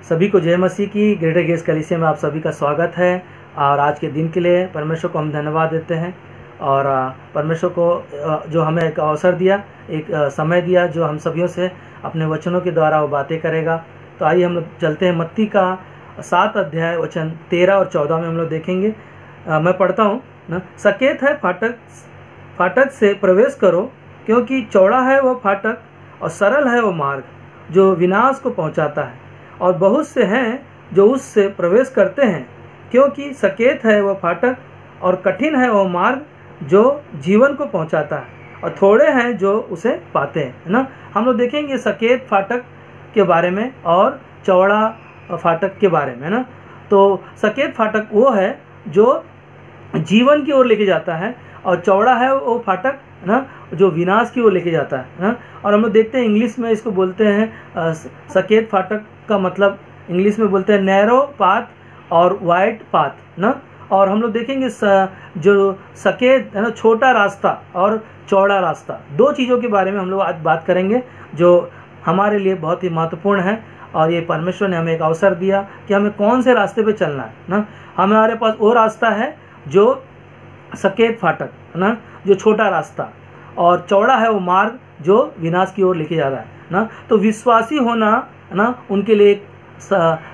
सभी को जय मसीह की। ग्रेटर ग्रेस कलीसिया में आप सभी का स्वागत है। और आज के दिन के लिए परमेश्वर को हम धन्यवाद देते हैं। और परमेश्वर को जो हमें एक अवसर दिया, एक समय दिया, जो हम सभियों से अपने वचनों के द्वारा वो बातें करेगा। तो आइए हम लोग चलते हैं। मत्ती का 7 अध्याय वचन 13 और 14 में हम लोग देखेंगे। मैं पढ़ता हूँ ना। सकेत है फाटक से प्रवेश करो, क्योंकि चौड़ा है वह फाटक और सरल है वो मार्ग जो विनाश को पहुँचाता है, और बहुत से हैं जो उससे प्रवेश करते हैं। क्योंकि सकेत है वह फाटक और कठिन है वह मार्ग जो जीवन को पहुंचाता है, और थोड़े हैं जो उसे पाते हैं, है ना। हम लोग देखेंगे सकेत फाटक के बारे में और चौड़ा फाटक के बारे में, है ना। तो सकेत फाटक वो है जो जीवन की ओर लेके जाता है, और चौड़ा है वो फाटक, है ना, जो विनाश की ओर लेके जाता है ना। और हम लोग देखते हैं इंग्लिश में इसको बोलते हैं सकेत फाटक का मतलब इंग्लिश में बोलते हैं नैरो पाथ और वाइड पाथ ना। और हम लोग देखेंगे जो सकेत है ना, छोटा रास्ता और चौड़ा रास्ता, दो चीज़ों के बारे में हम लोग आज बात करेंगे जो हमारे लिए बहुत ही महत्वपूर्ण है। और ये परमेश्वर ने हमें एक अवसर दिया कि हमें कौन से रास्ते पे चलना है ना। हमारे पास वो रास्ता है जो सकेत फाटक है ना, जो छोटा रास्ता, और चौड़ा है वो मार्ग जो विनाश की ओर लेके जा रहा है ना। तो विश्वासी होना है ना, उनके लिए एक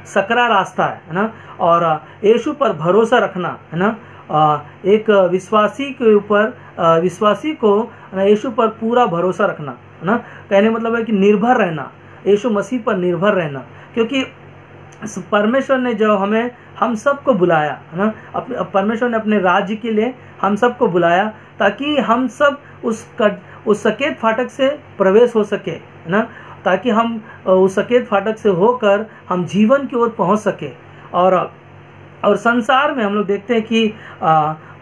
सकरा रास्ता है ना। और यीशु पर भरोसा रखना है ना, एक विश्वासी के ऊपर विश्वासी को यीशु पर पूरा भरोसा रखना है ना। कहने मतलब है कि निर्भर रहना, यीशु मसीह पर निर्भर रहना। क्योंकि परमेश्वर ने जो हम सबको बुलाया है ना, परमेश्वर ने अपने राज्य के लिए हम सबको बुलाया, ताकि हम सब उस सकेत फाटक से प्रवेश हो सके, है ना, ताकि हम उस सकेत फाटक से होकर हम जीवन की ओर पहुंच सके। और संसार में हम लोग देखते हैं कि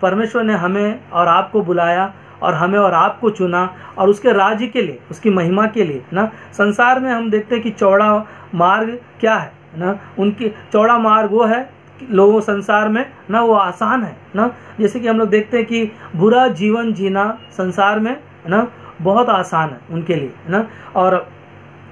परमेश्वर ने हमें और आपको बुलाया, और हमें और आपको चुना, और उसके राज्य के लिए, उसकी महिमा के लिए ना। संसार में हम देखते हैं कि चौड़ा मार्ग क्या है ना, उनकी चौड़ा मार्ग वो है लोगों संसार में ना, वो आसान है ना। जैसे कि हम लोग देखते हैं कि बुरा जीवन जीना संसार में ना बहुत आसान है उनके लिए ना। और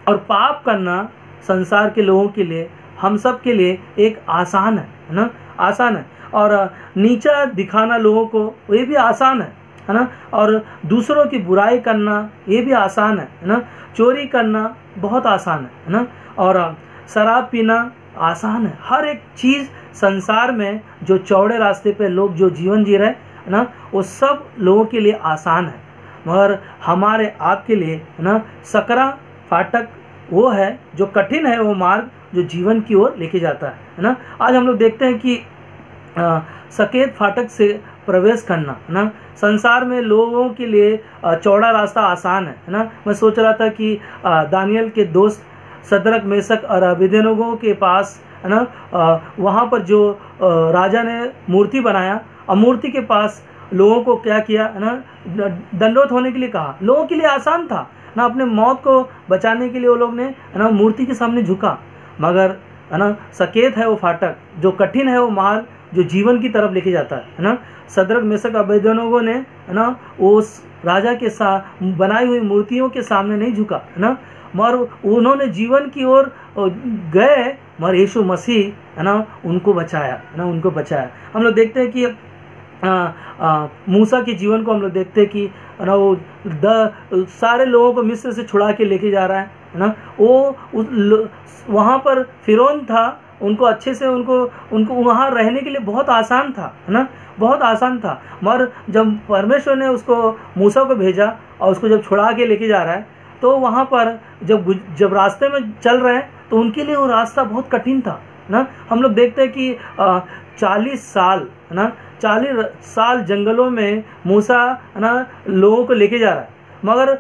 पाप करना संसार के लोगों के लिए, हम सब के लिए एक आसान है ना, आसान है। और नीचा दिखाना लोगों को ये भी आसान है ना। और दूसरों की बुराई करना ये भी आसान है ना। चोरी करना बहुत आसान है ना। और शराब पीना आसान है। हर एक चीज़ संसार में जो चौड़े रास्ते पे लोग जो जीवन जी रहे हैं ना, वो सब लोगों के लिए आसान है। मगर हमारे आपके लिए है ना, सकरा फाटक वो है जो कठिन है, वो मार्ग जो जीवन की ओर लेके जाता है ना। आज हम लोग देखते हैं कि सकेत फाटक से प्रवेश करना है ना, संसार में लोगों के लिए चौड़ा रास्ता आसान है ना। मैं सोच रहा था कि दानियल के दोस्त सदरक मेसक और अबेदनगो के पास है ना, वहाँ पर जो राजा ने मूर्ति बनाया, और मूर्ति के पास लोगों को क्या किया है ना, दंडवत होने के लिए कहा। लोगों के लिए आसान था ना, अपने मौत को बचाने के लिए वो लोग ने है ना मूर्ति के सामने झुका। मगर है ना, सकेत है वो फाटक जो कठिन है वो मार्ग जो जीवन की तरफ लेके जाता है ना। सदरक मेसक अबेदनगो ने है ना उस राजा के साथ बनाई हुई मूर्तियों के सामने नहीं झुका है ना, मगर उन्होंने जीवन की ओर गए, मगर यीशु मसीह है ना उनको बचाया, है ना, उनको बचाया। हम लोग देखते हैं कि मूसा के जीवन को हम लोग देखते हैं कि ना वो सारे लोगों को मिस्र से छुड़ा के लेके जा रहा है ना। वो वहाँ पर फिरौन था, उनको अच्छे से उनको वहाँ रहने के लिए बहुत आसान था, है ना, बहुत आसान था। मगर जब परमेश्वर ने उसको मूसा को भेजा और उसको जब छुड़ा के लेके जा रहा है, तो वहाँ पर जब रास्ते में चल रहे हैं तो उनके लिए वो रास्ता बहुत कठिन था ना। हम लोग देखते हैं कि 40 साल है ना, 40 साल जंगलों में मूसा है ना लोगों को लेके जा रहा है, मगर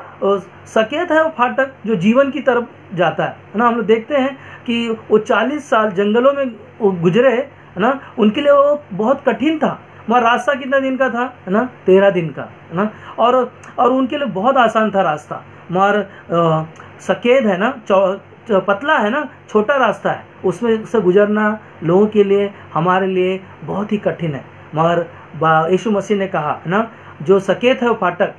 सकेत है वो फाटक जो जीवन की तरफ जाता है ना। हम लोग देखते हैं कि वो 40 साल जंगलों में वो गुजरे है ना, उनके लिए वो बहुत कठिन था। मगर रास्ता कितना दिन का था है ना, 13 दिन का है ना। और उनके लिए बहुत आसान था रास्ता। मगर सकेत है ना, पतला है ना, छोटा रास्ता है, उसमें से गुजरना लोगों के लिए, हमारे लिए बहुत ही कठिन है। मगर यीशु मसीह ने कहा है ना, जो सकेत है वो फाटक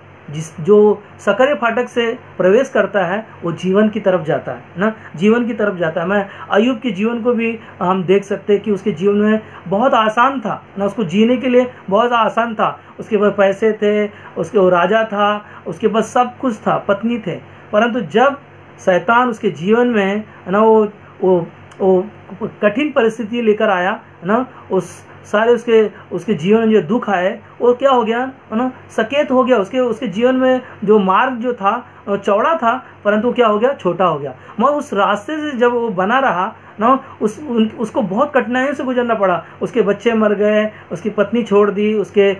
जो सकरे फाटक से प्रवेश करता है वो जीवन की तरफ जाता है ना, जीवन की तरफ जाता है। मैं अय्यूब के जीवन को भी हम देख सकते हैं कि उसके जीवन में बहुत आसान था ना, उसको जीने के लिए बहुत आसान था। उसके पास पैसे थे, उसके वो राजा था, उसके पास सब कुछ था, पत्नी थे। परंतु जब शैतान उसके जीवन में ना वो कठिन परिस्थिति लेकर आया ना, उस सारे उसके जीवन में जो दुख आए वो क्या हो गया है ना, सकेत हो गया। उसके जीवन में जो मार्ग जो था चौड़ा था, परंतु क्या हो गया, छोटा हो गया। मगर उस रास्ते से जब वो बना रहा ना, उसको बहुत कठिनाइयों से गुजरना पड़ा। उसके बच्चे मर गए, उसकी पत्नी छोड़ दी, उसके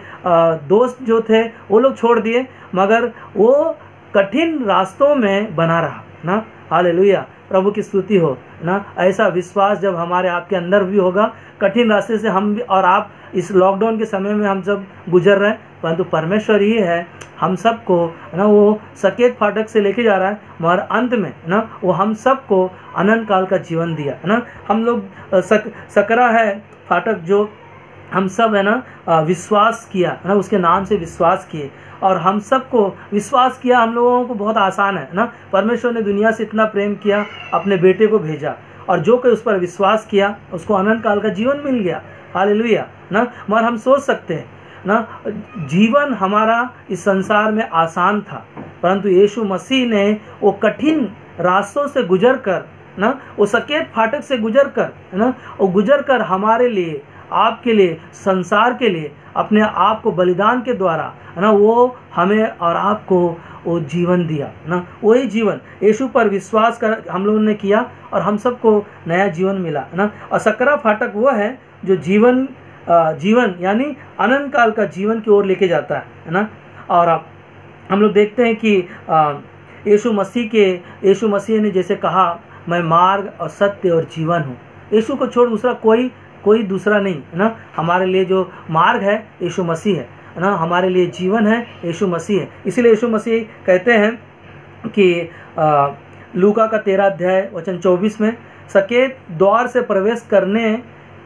दोस्त जो थे वो लोग छोड़ दिए, मगर वो कठिन रास्तों में बना रहा ना। हालेलुया, प्रभु की स्तुति हो ना। ऐसा विश्वास जब हमारे आपके अंदर भी होगा, कठिन रास्ते से हम भी और आप इस लॉकडाउन के समय में हम सब गुजर रहे हैं, परंतु परमेश्वर ही है हम सबको ना वो सकेत फाटक से लेके जा रहा है, मगर अंत में ना वो हम सबको अनंत काल का जीवन दिया है ना। हम लोग सकरा है फाटक जो हम सब है ना विश्वास किया है ना, उसके नाम से विश्वास किए और हम सबको विश्वास किया। हम लोगों को बहुत आसान है ना, परमेश्वर ने दुनिया से इतना प्रेम किया, अपने बेटे को भेजा, और जो कोई उस पर विश्वास किया उसको अनंत काल का जीवन मिल गया। हालेलुया ना। मगर हम सोच सकते हैं ना, जीवन हमारा इस संसार में आसान था, परंतु यीशु मसीह ने वो कठिन रास्तों से गुजर कर ना, वो सकेत फाटक से गुजर कर ना, वो गुजर कर हमारे लिए, आपके लिए, संसार के लिए अपने आप को बलिदान के द्वारा ना वो हमें और आपको वो जीवन दिया ना। वही जीवन यीशु पर विश्वास कर हम लोगों ने किया और हम सबको नया जीवन मिला ना। और सकरा फाटक वो है जो जीवन यानी अनंत काल का जीवन की ओर लेके जाता है ना। और हम लोग देखते हैं कि यीशु मसीह ने जैसे कहा, मैं मार्ग और सत्य और जीवन हूँ। यीशु को छोड़ दूसरा कोई दूसरा नहीं है ना। हमारे लिए जो मार्ग है यीशु मसीह है ना, हमारे लिए जीवन है यीशु मसीह है। इसीलिए यीशु मसीह कहते हैं कि लूका का 13 अध्याय वचन 24 में, सकेत द्वार से प्रवेश करने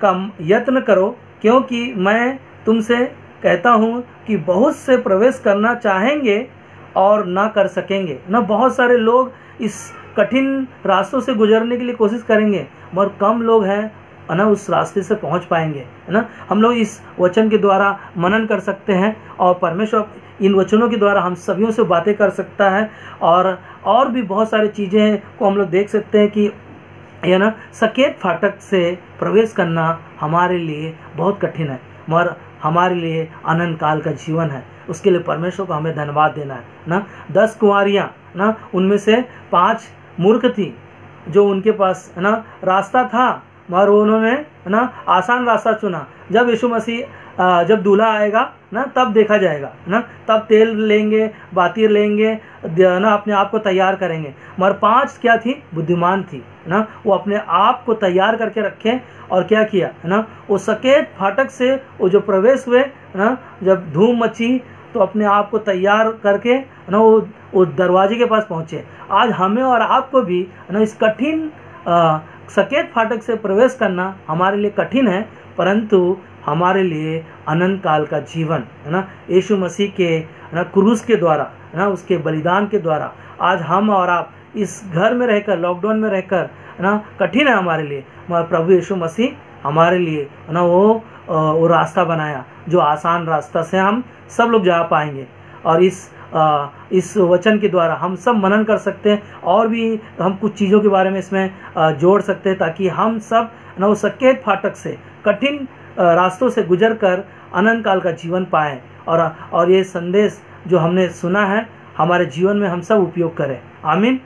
का यत्न करो, क्योंकि मैं तुमसे कहता हूँ कि बहुत से प्रवेश करना चाहेंगे और ना कर सकेंगे ना। बहुत सारे लोग इस कठिन रास्तों से गुजरने के लिए कोशिश करेंगे, मगर कम लोग हैं ना उस रास्ते से पहुंच पाएंगे है ना। हम लोग इस वचन के द्वारा मनन कर सकते हैं और परमेश्वर इन वचनों के द्वारा हम सभी से बातें कर सकता है, और भी बहुत सारी चीज़ें को हम लोग देख सकते हैं कि है ना, सकेत फाटक से प्रवेश करना हमारे लिए बहुत कठिन है, मगर हमारे लिए अनंत काल का जीवन है। उसके लिए परमेश्वर को हमें धन्यवाद देना है ना। 10 कुंवारियाँ ना, उनमें से 5 मूर्ख थी, जो उनके पास है ना रास्ता था, मगर उन्होंने ना आसान रास्ता चुना। जब यीशु मसीह जब दूल्हा आएगा ना तब देखा जाएगा ना, तब तेल लेंगे, बाती लेंगे ना, अपने आप को तैयार करेंगे। मगर 5 क्या थी, बुद्धिमान थी ना, वो अपने आप को तैयार करके रखे और क्या किया है ना, वो सकेत फाटक से वो जो प्रवेश हुए ना, जब धूम मची तो अपने आप को तैयार करके ना वो दरवाजे के पास पहुँचे। आज हमें और आपको भी ना इस कठिन सकेत फाटक से प्रवेश करना हमारे लिए कठिन है, परंतु हमारे लिए अनंत काल का जीवन है ना, यीशु मसीह के ना क्रूस के द्वारा ना, उसके बलिदान के द्वारा आज हम और आप इस घर में रहकर, लॉकडाउन में रहकर ना कठिन है हमारे लिए, मगर प्रभु यीशु मसीह हमारे लिए ना वो रास्ता बनाया जो आसान रास्ता से हम सब लोग जा पाएंगे। और इस वचन के द्वारा हम सब मनन कर सकते हैं, और भी हम कुछ चीज़ों के बारे में इसमें जोड़ सकते हैं, ताकि हम सब ना वो सकेत फाटक से, कठिन रास्तों से गुजर कर अनंत काल का जीवन पाएँ, और ये संदेश जो हमने सुना है हमारे जीवन में हम सब उपयोग करें। आमीन।